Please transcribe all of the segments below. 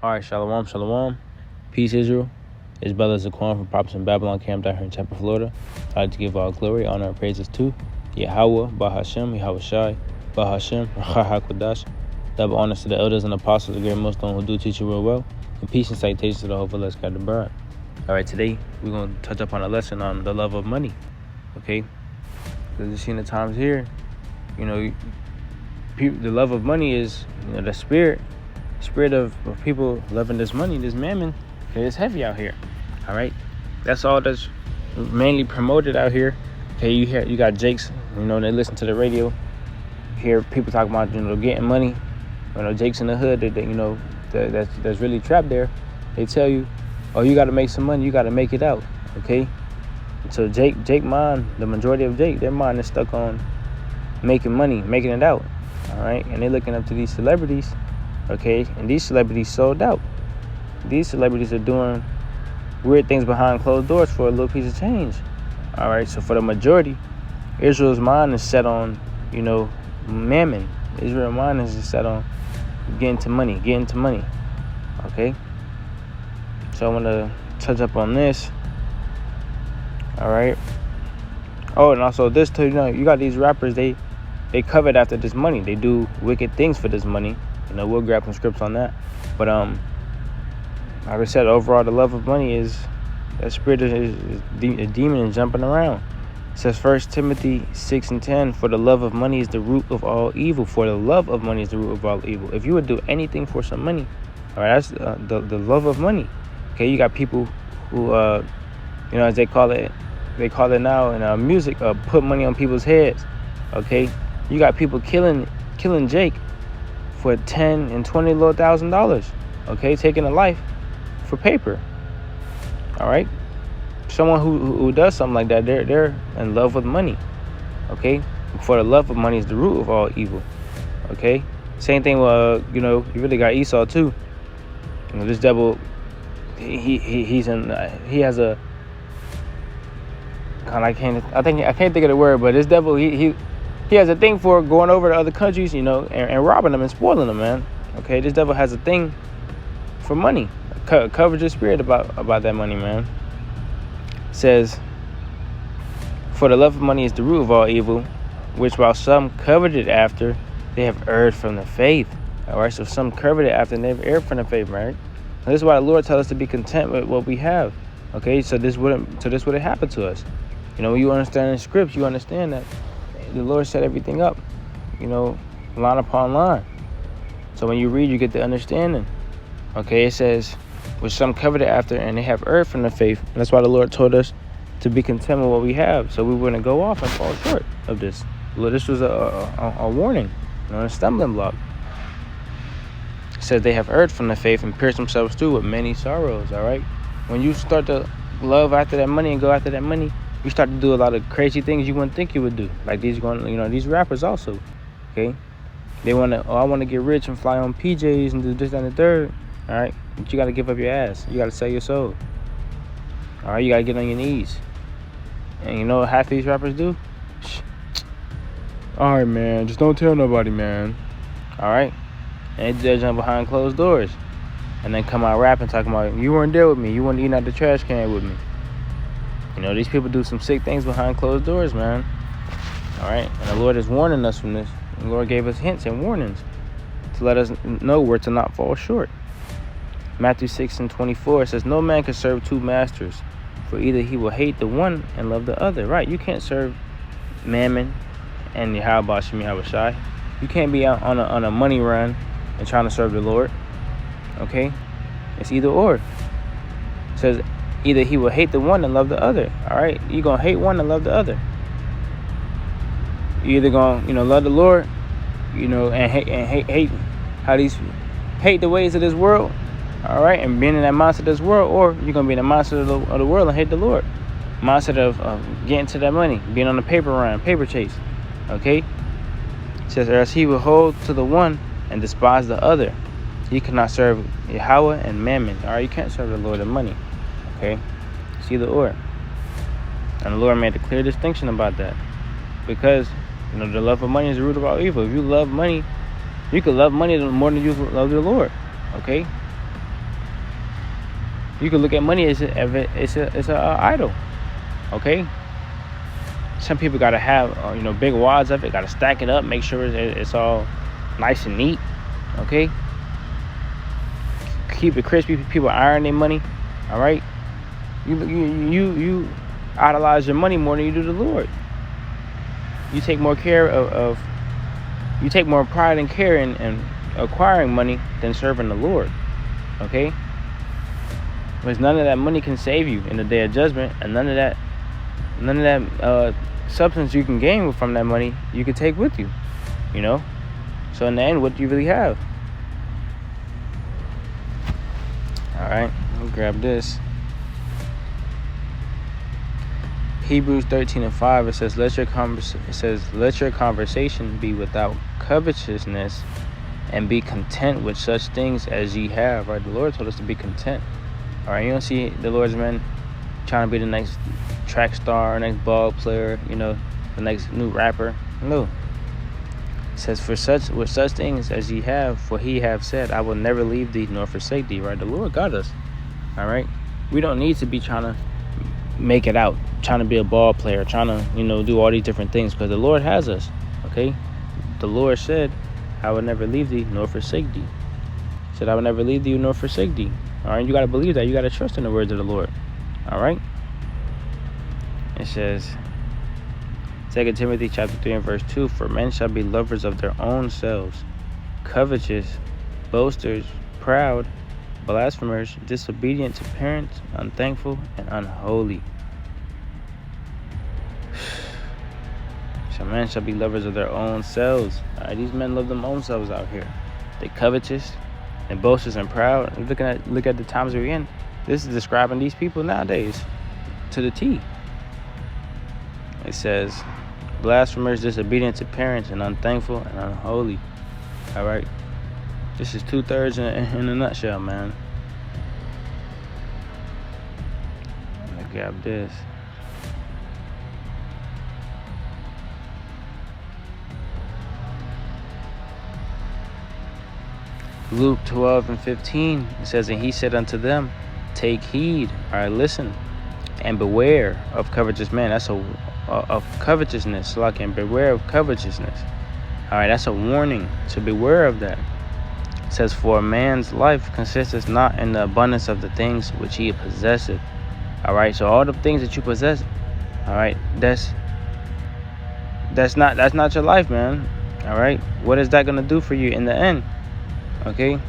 All right, shalom, shalom. Peace, Israel. It's Brother Zaquan from Prophets in Babylon, camped out here in Tampa, Florida. I'd like to give all glory, honor, and praises to YAHAWAH, BAHASHAM, YAHAWASHI, BAHASHAM, QADASH. Double honors to the elders and apostles of GREATTMILLSTONE who do teach you real well. And peace and salutations to the whole village, God the BARAK. All right, today we're going to touch up on a lesson on the love of money. Okay? Because you've seen the times here, the love of money is, the spirit of people loving this money, this mammon. Okay, it's heavy out here. All right, that's all that's mainly promoted out here. Okay, you got Jakes, they listen to the radio, hear people talking about getting money. Jakes in the hood that's really trapped there. They tell you, oh, you got to make some money, you got to make it out. Okay, so Jake mind, the majority of their mind is stuck on making money, making it out. All right, and they're looking up to these celebrities. Okay, and these celebrities sold out. These celebrities are doing weird things behind closed doors for a little piece of change. All right, so for the majority, Israel's mind is set on, mammon. Israel's mind is set on getting to money. Okay, so I want to touch up on this. All right. Oh, and also this too, you got these rappers, they covet after this money. They do wicked things for this money. We'll grab some scripts on that. But like I said, overall, the love of money is that spirit is a demon and jumping around. It says 1 Timothy 6:10, for the love of money is the root of all evil. For the love of money is the root of all evil. If you would do anything for some money, all right, that's the love of money. Okay, you got people who, as they call it now in music, put money on people's heads. Okay, you got people killing Jake for $10,000 and $20,000, okay, taking a life for paper. All right, someone who does something like that, they're in love with money. Okay, for the love of money is the root of all evil. Okay, same thing with you really got Esau too. This devil, he has a I can't think of the word, but this devil he has a thing for going over to other countries, and robbing them and spoiling them, man. Okay, this devil has a thing for money. Covers your spirit about that money, man. It says, for the love of money is the root of all evil, which while some coveted after, they have erred from the faith. All right, so some coveted after, and they've erred from the faith, right? And this is why the Lord tells us to be content with what we have. Okay, so this wouldn't happen to us. When you understand the scripts, you understand that the Lord set everything up, line upon line. So when you read, you get the understanding. Okay, it says, which some coveted after, and they have erred from the faith. And that's why the Lord told us to be content with what we have, so we wouldn't go off and fall short of this. This was a warning, a stumbling block. It says they have erred from the faith and pierced themselves through with many sorrows. All right, when you start to love after that money and go after that money, you start to do a lot of crazy things you wouldn't think you would do. Like these rappers also. Okay, they want to, I want to get rich and fly on PJs and do this, that, and the third. All right, but you got to give up your ass. You got to sell your soul. All right, you got to get on your knees. And you know what half these rappers do? All right, man, just don't tell nobody, man. All right, and they jump behind closed doors, and then come out rapping, talking about you weren't there with me, you weren't eating out the trash can with me. These people do some sick things behind closed doors, man. All right, and the Lord is warning us from this. The Lord gave us hints and warnings to let us know where to not fall short. Matthew 6:24 says, no man can serve two masters, for either he will hate the one and love the other. Right, you can't serve Mammon and YAHAWASHI. You can't be out on a money run and trying to serve the Lord. Okay, it's either or. It says either he will hate the one and love the other. All right, you're gonna hate one and love the other. You either gonna love the Lord, and hate the ways of this world. All right, and being in that mindset of this world, or you're gonna be in the mindset of the world and hate the Lord. Mindset of getting to that money, being on the paper run, paper chase. Okay, it says, or else he will hold to the one and despise the other. You cannot serve Yahweh and Mammon. All right, you can't serve the Lord and money. Okay, it's either or. And the Lord made a clear distinction about that, because the love of money is the root of all evil. If you love money, you can love money more than you love the Lord. Okay, You can look at money as it's a idol. Okay. Some people gotta have big wads of it. Gotta stack it up, make sure it's all nice and neat. Okay. Keep it crispy. People iron their money. All right. You idolize your money more than you do the Lord. You take more care of you take more pride and care in acquiring money than serving the Lord. Okay. Because none of that money can save you in the day of judgment, and none of that substance you can gain from that money you can take with you. So in the end, what do you really have? All right, let me grab this. Hebrews 13:5. It says, "Let your conversation be without covetousness, and be content with such things as ye have." Right, the Lord told us to be content. All right, you don't see the Lord's men trying to be the next track star, next ball player, the next new rapper. No. It says, with such things as ye have, for he have said, I will never leave thee nor forsake thee. Right, the Lord got us. All right, we don't need to be trying to make it out, trying to be a ball player, trying to do all these different things, because the Lord has us. Okay, the Lord said, I will never leave thee nor forsake thee. He said, I will never leave thee nor forsake thee. All right, you got to believe that. You got to trust in the words of the Lord. All right. It says, 2 Timothy chapter 3 and verse 2, for men shall be lovers of their own selves, covetous, boasters, proud, blasphemers, disobedient to parents, unthankful, and unholy. So men shall be lovers of their own selves. All right, these men love their own selves out here. They covetous and boasters and proud. Look at the times we're in. This is describing these people nowadays to the T. It says, blasphemers, disobedient to parents, and unthankful and unholy. All right, this is 2/3 in a nutshell, man. Let me grab this. Luke 12 and 15, it says, and he said unto them, take heed, all right, listen, and beware of covetous men. That's of covetousness, like, and beware of covetousness. All right, that's a warning to beware of that. It says, for a man's life consisteth not in the abundance of the things which he possesseth. All right, so all the things that you possess, all right, that's not your life, man. All right, what is that gonna do for you in the end? Okay,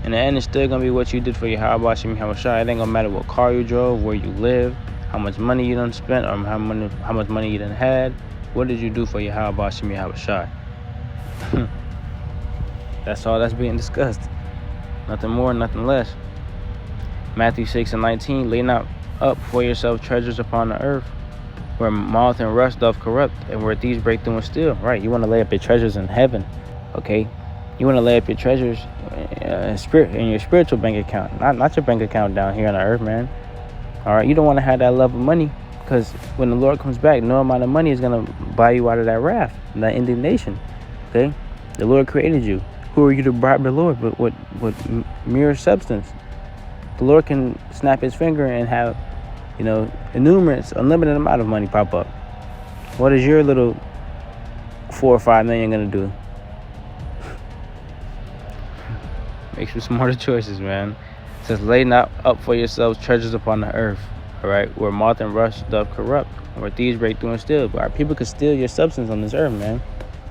in the end, it's still gonna be what you did for YAHAWASHI, YAHAWASHI. It ain't gonna matter what car you drove, where you live, how much money you done spent, or how much money you done had. What did you do for YAHAWASHI, YAHAWASHI? That's all that's being discussed. Nothing more, nothing less. Matthew 6 and 19, lay not up for yourself treasures upon the earth, where moth and rust doth corrupt, and where thieves break through and steal. Right, you want to lay up your treasures in heaven. Okay, you want to lay up your treasures in your spiritual bank account, not your bank account down here on the earth, man. All right, you don't want to have that love of money, because when the Lord comes back, no amount of money is going to buy you out of that wrath, that indignation. Okay, the Lord created you. Who are you to bribe the Lord with mere substance? The Lord can snap his finger and have, unlimited amount of money pop up. What is your little 4 or 5 million going to do? Make some smarter choices, man. It says, lay not up for yourselves treasures upon the earth, all right, where moth and rust doth corrupt, where thieves break through and steal. But our people could steal your substance on this earth, man.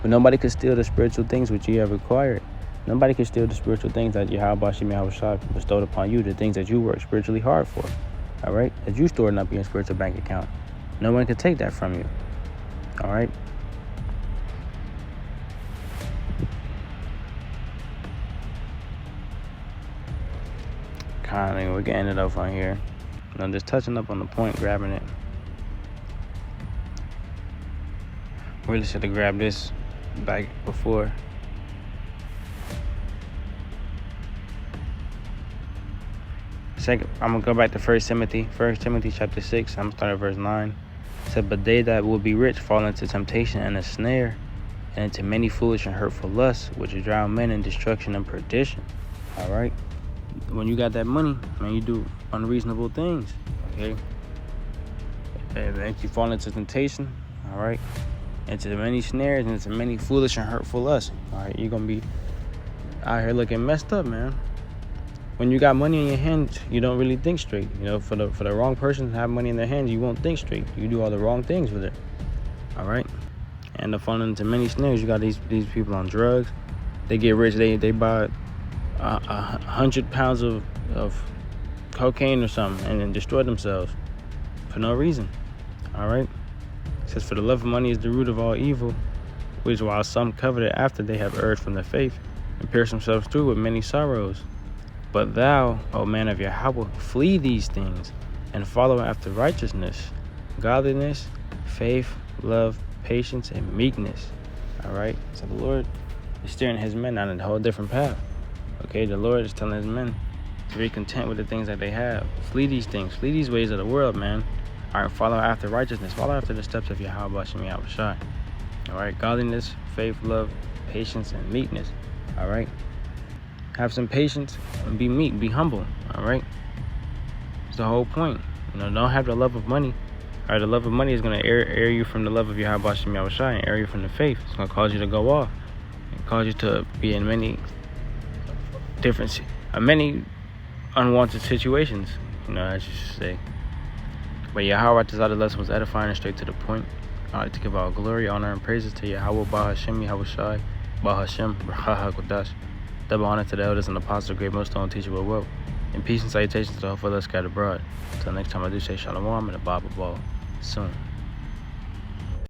But nobody could steal the spiritual things which you have acquired. Nobody can steal the spiritual things that YAHAWASHI, YAHAWASHI bestowed upon you, the things that you work spiritually hard for, all right, that you stored up in your spiritual bank account. No one can take that from you, all right? We're getting it up on here. I'm just touching up on the point, grabbing it. Really should have grabbed this back before. I'm gonna go back to 1 Timothy chapter 6. I'm gonna start at verse 9. It said, but they that will be rich fall into temptation and a snare, and into many foolish and hurtful lusts, which drown men in destruction and perdition. All right. when you got that money, man, you do unreasonable things, okay? And you fall into temptation, all right? Into many snares and into many foolish and hurtful lusts, all right? You're gonna be out here looking messed up, man. When you got money in your hands, you don't really think straight. You know, for the wrong person to have money in their hands, you won't think straight. You do all the wrong things with it, all right? And to fall into many snares, you got these people on drugs. They get rich, they buy 100 pounds of cocaine or something and then destroy themselves for no reason, all right? It says, for the love of money is the root of all evil, which while some covet it after they have erred from the faith and pierced themselves through with many sorrows. But thou, O man of Yahawah, flee these things and follow after righteousness, godliness, faith, love, patience, and meekness. All right? So the Lord is steering his men on a whole different path. Okay? The Lord is telling his men to be content with the things that they have. Flee these things. Flee these ways of the world, man. All right? Follow after righteousness. Follow after the steps of YAHAWASHI. All right? Godliness, faith, love, patience, and meekness. All right? Have some patience and be meek, be humble, all right? It's the whole point. You know, don't have the love of money. All right, the love of money is going to err you from the love of YAHAWASHI and err you from the faith. It's going to cause you to go off and cause you to be in many unwanted situations, you know, as you should say. But Yahawah desire the lesson was edifying and straight to the point. I like to give all glory, honor, and praises to Yahawah, BAHASHAM, YAHAWASHI, BAHASHAM, QADASH. Double honor to the elders and apostles, GREATTMILLSTONE, teacher with wealth. And peace and salutations to the whole fellow scattered abroad. Until next time, I do say shalom and a Bible ball soon.